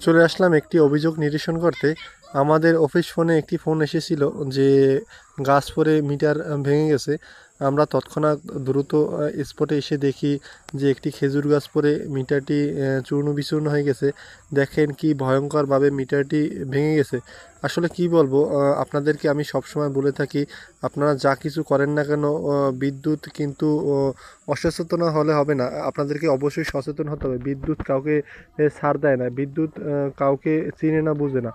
চলে আসলাম একটি অভিযোগ নিরসন করতে। আমাদের অফিস ফোনে একটি ফোন এসেছিল যে গাছ পড়ে মিটার ভেঙে গেছে। আমরা তৎক্ষণাৎ দ্রুত স্পটে এসে দেখি যে একটি খেজুর গাছ পড়ে মিটারটি চূর্ণ বিচূর্ণ হয়ে গেছে। দেখেন কি ভয়ঙ্করভাবে মিটারটি ভেঙে গেছে। আসলে কি বলবো, আপনাদেরকে আমি সবসময় বলে থাকি, আপনারা যা কিছু করেন না কেন, বিদ্যুৎ কিন্তু অসচেতন হলে হবে না। আপনাদেরকে অবশ্যই সচেতন হতে হবে। বিদ্যুৎ কাউকে ছাড় দেয় না, বিদ্যুৎ কাউকে চিনে না, বুঝে না।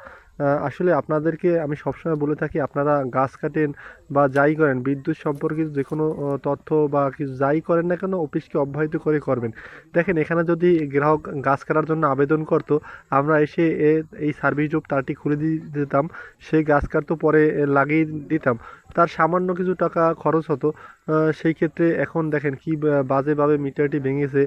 আসলে আপনাদেরকে আমি সবসময় বলে থাকি, আপনারা গাছ কাটেন বা যাই করেন, বিদ্যুৎ সম্পর্কিত যে কোনো তথ্য বা কিছু যাই করেন না কেন, অফিসকে অব্যাহত করে করবেন। দেখেন, এখানে যদি গ্রাহক গাছ কাটার জন্য আবেদন করতো, আমরা এসে এই সার্ভিস জব তারটি খুলে দিয়ে দিতাম, সেই গাছ কাটতো, পরে লাগিয়ে দিতাম, তার সামান্য কিছু টাকা খরচ হতো। সেই ক্ষেত্রে এখন দেখেন কি বাজেভাবে মিটারটি ভেঙেছে।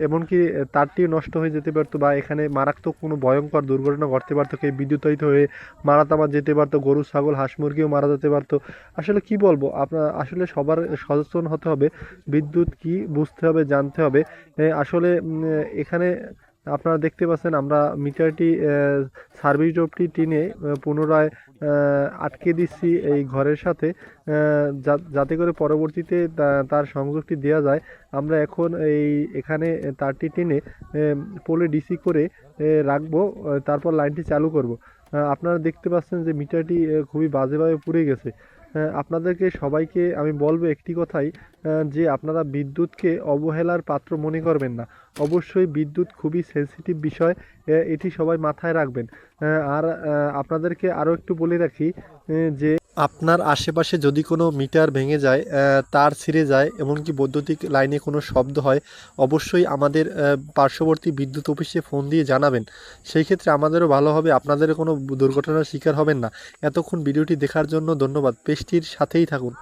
এমনকি তারটিও নষ্ট হয়ে যেতে পারতো, বা এখানে মারাত্মক কোনো ভয়ঙ্কর দুর্ঘটনা ঘটতে পারতো, কেউ বিদ্যুতায়িত হয়ে মারা তামা যেতে পারতো, গরু ছাগল হাঁস মুরগিও মারা যেতে পারতো। আসলে কি বলবো, আপনার আসলে সবার সচেতন হতে হবে, বিদ্যুৎ কি বুঝতে হবে, জানতে হবে। আসলে এখানে আপনারা দেখতে পাচ্ছেন, আমরা মিটারটি সার্ভিস ড্রপটি টেনে পুনরায় আটকে দিচ্ছি এই ঘরের সাথে, যাতে করে পরবর্তীতে তার সংযোগটি দেওয়া যায়। আমরা এখন এখানে তারটি টেনে পোলে ডিসি করে রাখবো, তারপর লাইনটি চালু করব। আপনারা দেখতে পাচ্ছেন যে মিটারটি খুবই বাজেভাবে পুড়ে গেছে। আপনাদেরকে সবাইকে আমি বলবো একটি কথাই, যে আপনারা বিদ্যুৎকে অবহেলার পাত্র মনে করবেন না। অবশ্যই বিদ্যুৎ খুবই সেনসিটিভ বিষয়, এটি সবাই মাথায় রাখবেন। আর আপনাদেরকে আরও একটু বলে রাখি, যে আপনার আশেপাশে যদি কোনো মিটার ভেঙে যায়, তার ছিঁড়ে যায়, এমনকি বৈদ্যুতিক লাইনে কোনো শব্দ হয়, অবশ্যই আমাদের পার্শ্ববর্তী বিদ্যুৎ অফিসে ফোন দিয়ে জানাবেন। সেই ক্ষেত্রে আমাদেরও ভালো হবে, আপনাদেরও কোনো দুর্ঘটনার শিকার হবেন না। এতক্ষণ ভিডিওটি দেখার জন্য ধন্যবাদ। পেজটির সাথেই থাকুন।